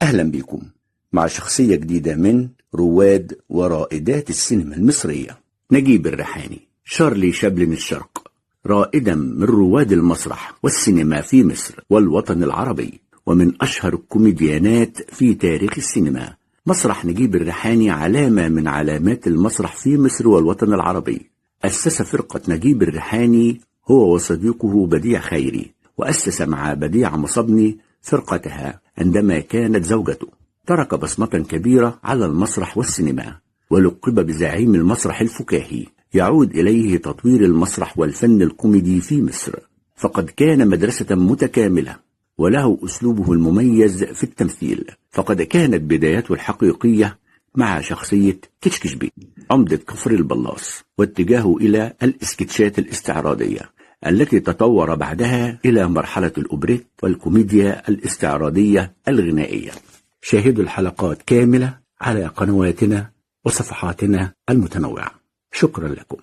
أهلا بكم مع شخصية جديدة من رواد ورائدات السينما المصرية. نجيب الريحاني، شارلي شابلن الشرق، رائدا من رواد المسرح والسينما في مصر والوطن العربي، ومن أشهر الكوميديانات في تاريخ السينما. مسرح نجيب الريحاني علامة من علامات المسرح في مصر والوطن العربي. أسس فرقة نجيب الريحاني هو وصديقه بديع خيري، وأسس مع بديع مصبني فرقتها عندما كانت زوجته. ترك بصمة كبيرة على المسرح والسينما، ولقب بزعيم المسرح الفكاهي. يعود إليه تطوير المسرح والفن الكوميدي في مصر، فقد كان مدرسة متكاملة وله أسلوبه المميز في التمثيل. فقد كانت بدايته الحقيقية مع شخصية كشكش بيه عمدة كفر البلاص، واتجاهه إلى الإسكتشات الاستعراضية التي تطور بعدها إلى مرحلة الأوبريت والكوميديا الاستعراضية الغنائية. شاهدوا الحلقات كاملة على قنواتنا وصفحاتنا المتنوعة. شكرا لكم.